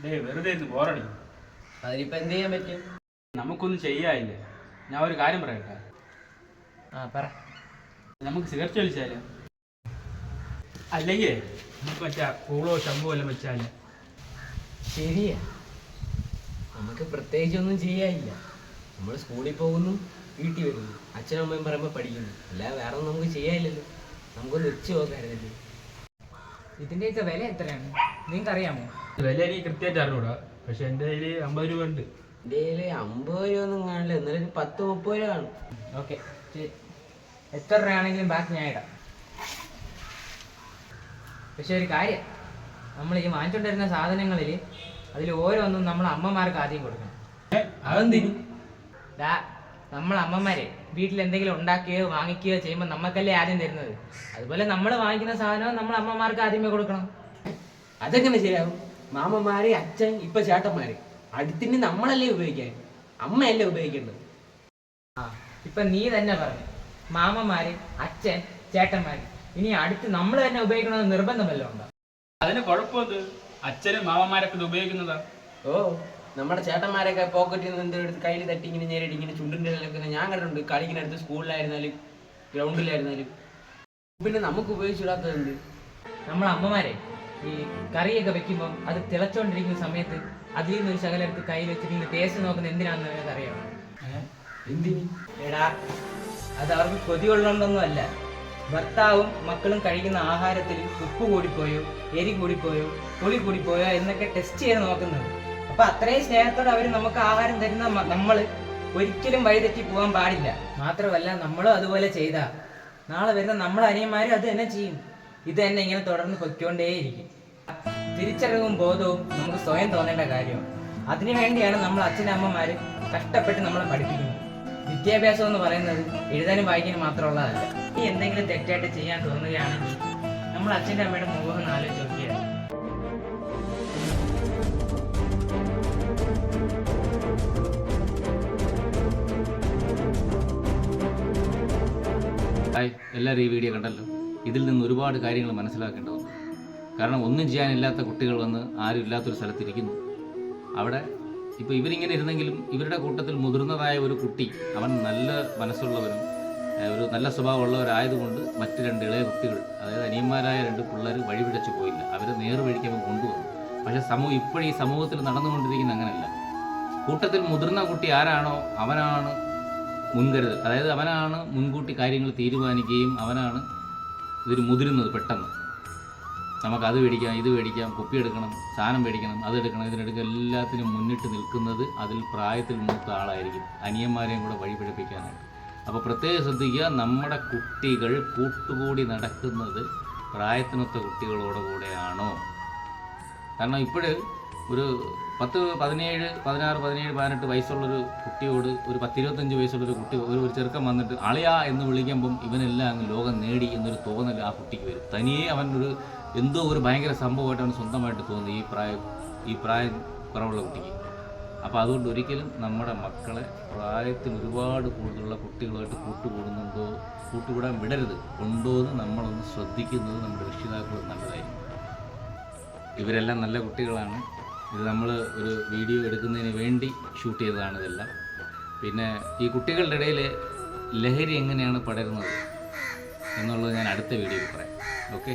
വെറുതെ ബോറടി. അതിനിപ്പോ എന്ത് ചെയ്യാൻ പറ്റും? നമുക്കൊന്നും ചെയ്യാനില്ല. ഞാൻ ഒരു കാര്യം പറയട്ടെ. പറ. നമുക്ക് സിഗരറ്റ് വലിച്ചാലോ? അല്ലെങ്കിൽ നമുക്ക് മറ്റേ കൂളോ ശമ്പോ എല്ലാം വെച്ചാല്? ശരിയാ, നമുക്ക് പ്രത്യേകിച്ച് ഒന്നും ചെയ്യാനില്ല. നമ്മൾ സ്കൂളിൽ പോകുന്നു, വീട്ടിൽ വരുന്നു, അച്ഛനും അമ്മയും പറയുമ്പോൾ പഠിക്കുന്നു. അല്ലാതെ വേറെ ഒന്നും നമുക്ക് ചെയ്യാനില്ലല്ലോ. നമുക്കൊന്ന് വെച്ച് നോക്കായിരുന്നല്ലേ. ഇതിൻ്റെയൊക്കെ വില എത്രയാണ് നിങ്ങൾക്ക് അറിയാമോ? വില എനിക്ക് കൃത്യമായിട്ട് അറിഞ്ഞൂടാ. പക്ഷെ എൻ്റെ കയ്യിൽ 50 രൂപ ഉണ്ട്. എൻ്റെ കയ്യിൽ 50 രൂപ ഒന്നും കാണില്ല. എന്നാലും 10-30 രൂപ കാണും. ഓക്കെ, എത്ര രൂപയാണെങ്കിലും ബാക്കി ഞാൻ ഇടാം. പക്ഷെ ഒരു കാര്യം, നമ്മൾ ഈ വാങ്ങിച്ചുകൊണ്ടിരുന്ന സാധനങ്ങളിൽ അതിൽ ഓരോന്നും നമ്മൾ അമ്മമാർക്ക് ആദ്യം കൊടുക്കണം. അതെന്തിന്? നമ്മൾ അമ്മമാരെ വീട്ടിൽ എന്തെങ്കിലും ഉണ്ടാക്കുകയോ വാങ്ങിക്കുകയോ ചെയ്യുമ്പോൾ നമുക്കല്ലേ ആദ്യം തരുന്നത്. അതുപോലെ നമ്മൾ വാങ്ങിക്കുന്ന സാധനവും നമ്മൾ അമ്മമാർക്ക് ആദ്യമേ കൊടുക്കണം. അതെങ്ങനെ ശരിയാവും? മാമന്മാര്, അച്ഛൻ, ഇപ്പൊ ചേട്ടന്മാര്, അടുത്തിന് നമ്മളല്ലേ ഉപയോഗിക്കാൻ, അമ്മയല്ലേ ഉപയോഗിക്കേണ്ടത്. ഇപ്പൊ നീ തന്നെ പറഞ്ഞു, മാമന്മാര്, അച്ഛൻ, ചേട്ടന്മാര്. ഇനി അടുത്ത് നമ്മൾ തന്നെ ഉപയോഗിക്കണമെന്ന് നിർബന്ധമല്ലോ ഉണ്ടോ? അതിന് കുഴപ്പമത് അച്ഛനും മാമന്മാരൊക്കെ ഇത് ഉപയോഗിക്കുന്നതാ. ഓ, നമ്മുടെ ചേട്ടന്മാരൊക്കെ പോക്കറ്റിൽ നിന്ന് എന്തെടുത്ത് കയ്യിൽ തട്ടി ഇങ്ങനെ നേരിട്ട് ഇങ്ങനെ ചുണ്ടിൻ്റെ ഇടയിലൊക്കെ ഞാൻ കണ്ടിട്ടുണ്ട്. കളിക്കുന്നിടത്ത് സ്കൂളിലായിരുന്നാലും ഗ്രൗണ്ടിലായിരുന്നാലും. പിന്നെ നമുക്ക് ഉപയോഗിച്ചിടാത്തത് എന്ത്? നമ്മൾ അമ്മമാരെ ഈ കറിയൊക്കെ വെക്കുമ്പോൾ അത് തിളച്ചോണ്ടിരിക്കുന്ന സമയത്ത് അതിൽ നിന്ന് ഒരു ശകലം എടുത്ത് കയ്യിൽ വെച്ചിട്ട് ഇങ്ങനെ ടേസ്റ്റ് നോക്കുന്നത് എന്തിനാണെന്ന് നിങ്ങൾക്ക് അറിയാമോ? എന്തിന്? എടാ, അത് അവർക്ക് കൊതി കൊള്ളണ്ടൊന്നും അല്ല. ഭർത്താവും മക്കളും കഴിക്കുന്ന ആഹാരത്തിൽ ഉപ്പ് കൂടിപ്പോയോ, എരി കൂടിപ്പോയോ, പുളി കൂടിപ്പോയോ എന്നൊക്കെ ടെസ്റ്റ് ചെയ്ത് നോക്കുന്നത്. അപ്പൊ അത്രയും സ്നേഹത്തോടെ അവർ നമുക്ക് ആഹാരം തരുന്ന നമ്മൾ ഒരിക്കലും വഴിതെറ്റി പോകാൻ പാടില്ല. മാത്രമല്ല, നമ്മളും അതുപോലെ ചെയ്താൽ നാളെ വരുന്ന നമ്മളെ അനിയന്മാരും അത് തന്നെ ചെയ്യും. ഇത് തന്നെ ഇങ്ങനെ തുടർന്ന് പൊയ്ക്കൊണ്ടേയിരിക്കും. തിരിച്ചറിവും ബോധവും നമുക്ക് സ്വയം തോന്നേണ്ട കാര്യമാണ്. അതിനുവേണ്ടിയാണ് നമ്മൾ അച്ഛനമ്മമാര് കഷ്ടപ്പെട്ട് നമ്മളെ പഠിപ്പിക്കുന്നത്. വിദ്യാഭ്യാസം എന്ന് പറയുന്നത് എഴുതാനും വായിക്കാനും മാത്രമുള്ളതല്ല. ഈ എന്തെങ്കിലും തെറ്റായിട്ട് ചെയ്യാൻ തോന്നുകയാണെങ്കിൽ നമ്മൾ അച്ഛൻ്റെ അമ്മയുടെ മുഖം ഒന്ന് ആലോചിച്ച് നോക്കിയാണ്. എല്ലാവരും ഈ വീഡിയോ കണ്ടല്ലോ. ഇതിൽ നിന്ന് ഒരുപാട് കാര്യങ്ങൾ മനസ്സിലാക്കേണ്ടതുണ്ട്. കാരണം ഒന്നും ചെയ്യാനില്ലാത്ത കുട്ടികൾ വന്ന് ആരും ഇല്ലാത്തൊരു സ്ഥലത്തിരിക്കുന്നു. അവിടെ ഇപ്പോൾ ഇവരിങ്ങനെ ഇരുന്നെങ്കിലും ഇവരുടെ കൂട്ടത്തിൽ മുതിർന്നതായ ഒരു കുട്ടി, അവൻ നല്ല മനസ്സുള്ളവരും ഒരു നല്ല സ്വഭാവമുള്ളവരായതുകൊണ്ട് മറ്റ് 2 ഇളയ കുട്ടികൾ, അതായത് അനിയന്മാരായ 2 പിള്ളേർ വഴിപിഴച്ചു പോയില്ല. അവരെ നേർവഴിക്ക് അവൻ കൊണ്ടുവന്നു. പക്ഷേ ഇപ്പോഴും ഈ സമൂഹത്തിൽ നടന്നുകൊണ്ടിരിക്കുന്ന അങ്ങനെയല്ല. കൂട്ടത്തിൽ മുതിർന്ന കുട്ടി ആരാണോ അവനാണ് മുൻകരുതൽ, അതായത് അവനാണ് മുൻകൂട്ടി കാര്യങ്ങൾ തീരുമാനിക്കുകയും അവനാണ് ഇതിൽ മുതിരുന്നത്. പെട്ടെന്ന് നമുക്കത് മേടിക്കാം, ഇത് മേടിക്കാം, കുപ്പി എടുക്കണം, സാധനം മേടിക്കണം, അതെടുക്കണം, ഇതിനെടുക്കുക, എല്ലാത്തിനും മുന്നിട്ട് നിൽക്കുന്നത് അതിൽ പ്രായത്തിൽ മൂത്ത ആളായിരിക്കും, അനിയന്മാരെയും കൂടെ വഴിപിഴപ്പിക്കാനായിട്ട്. അപ്പോൾ പ്രത്യേകം ശ്രദ്ധിക്കുക, നമ്മുടെ കുട്ടികൾ കൂട്ടുകൂടി നടക്കുന്നത് പ്രായത്തിനൊത്ത കുട്ടികളോട് കൂടെയാണോ? കാരണം ഇപ്പോഴ് ഒരു 10, 17, 16, 17, 18 വയസ്സുള്ളൊരു കുട്ടിയോട് ഒരു 10-25 വയസ്സുള്ളൊരു കുട്ടി ഒരു ചെറുക്കൻ വന്നിട്ട് അളിയാ എന്ന് വിളിക്കുമ്പം ഇവനെല്ലാം അങ്ങ് ലോകം നേടി എന്നൊരു തോന്നൽ ആ കുട്ടിക്ക് വരും. തനിയെ അവനൊരു എന്തോ ഒരു ഭയങ്കര സംഭവമായിട്ട് അവന് സ്വന്തമായിട്ട് തോന്നി ഈ പ്രായം കുറവുള്ള കുട്ടിക്ക്. അപ്പോൾ അതുകൊണ്ട് ഒരിക്കലും നമ്മുടെ മക്കളെ പ്രായത്തിൽ ഒരുപാട് കൂടുതലുള്ള കുട്ടികളുമായിട്ട് കൂട്ടുകൂടാൻ വിടരുത്. ഉണ്ടോ എന്ന് നമ്മളൊന്ന് ശ്രദ്ധിക്കുന്നത് നമ്മുടെ രക്ഷിതാക്കൾ നല്ലതായിരിക്കും. ഇവരെല്ലാം നല്ല കുട്ടികളാണ്. ഇത് നമ്മൾ ഒരു വീഡിയോ എടുക്കുന്നതിന് വേണ്ടി ഷൂട്ട് ചെയ്തതാണ് ഇതെല്ലാം. പിന്നെ ഈ കുട്ടികളുടെ ഇടയിൽ ലഹരി എങ്ങനെയാണ് പടരുന്നത് എന്നുള്ളത് ഞാൻ അടുത്ത വീഡിയോയിൽ പറയാം. ഓക്കെ.